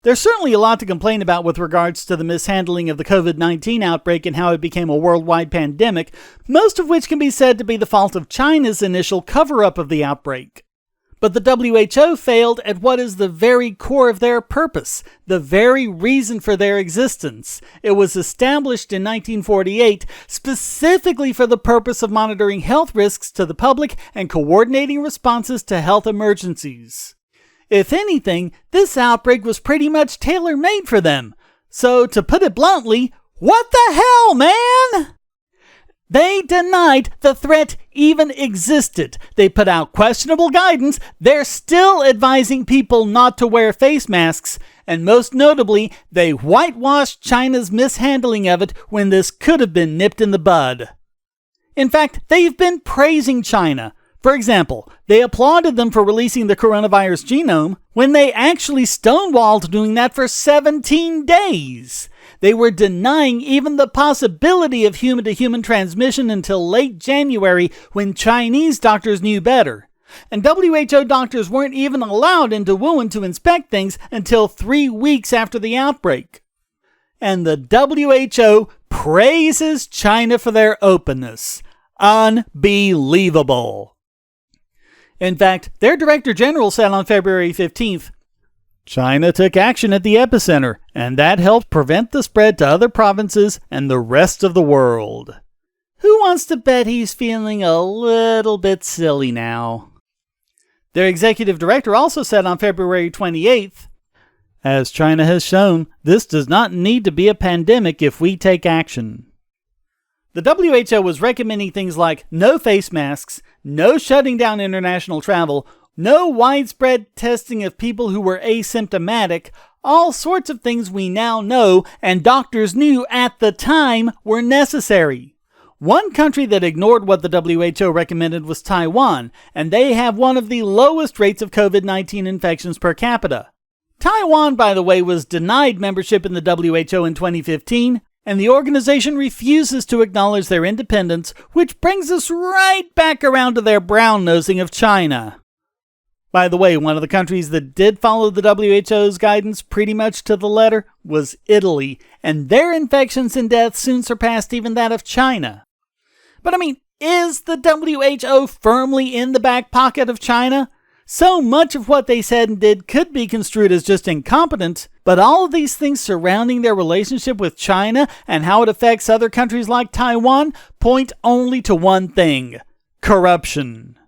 There's certainly a lot to complain about with regards to the mishandling of the COVID-19 outbreak and how it became a worldwide pandemic, most of which can be said to be the fault of China's initial cover-up of the outbreak. But the WHO failed at what is the very core of their purpose, the very reason for their existence. It was established in 1948 specifically for the purpose of monitoring health risks to the public and coordinating responses to health emergencies. If anything, this outbreak was pretty much tailor-made for them. So, to put it bluntly, what the hell, man? They denied the threat even existed. They put out questionable guidance. They're still advising people not to wear face masks. And most notably, they whitewashed China's mishandling of it when this could have been nipped in the bud. In fact, they've been praising China. For example, they applauded them for releasing the coronavirus genome when they actually stonewalled doing that for 17 days. They were denying even the possibility of human-to-human transmission until late January when Chinese doctors knew better. And WHO doctors weren't even allowed into Wuhan to inspect things until 3 weeks after the outbreak. And the WHO praises China for their openness. Unbelievable. In fact, their Director General said on February 15th, China took action at the epicenter, and that helped prevent the spread to other provinces and the rest of the world. Who wants to bet he's feeling a little bit silly now? Their Executive Director also said on February 28th, as China has shown, this does not need to be a pandemic if we take action. The WHO was recommending things like no face masks, no shutting down international travel, no widespread testing of people who were asymptomatic, all sorts of things we now know and doctors knew at the time were necessary. One country that ignored what the WHO recommended was Taiwan, and they have one of the lowest rates of COVID-19 infections per capita. Taiwan, by the way, was denied membership in the WHO in 2015, and the organization refuses to acknowledge their independence, which brings us right back around to their brown-nosing of China. By the way, one of the countries that did follow the WHO's guidance pretty much to the letter was Italy, and their infections and deaths soon surpassed even that of China. But is the WHO firmly in the back pocket of China? So much of what they said and did could be construed as just incompetent, but all of these things surrounding their relationship with China and how it affects other countries like Taiwan point only to one thing: corruption.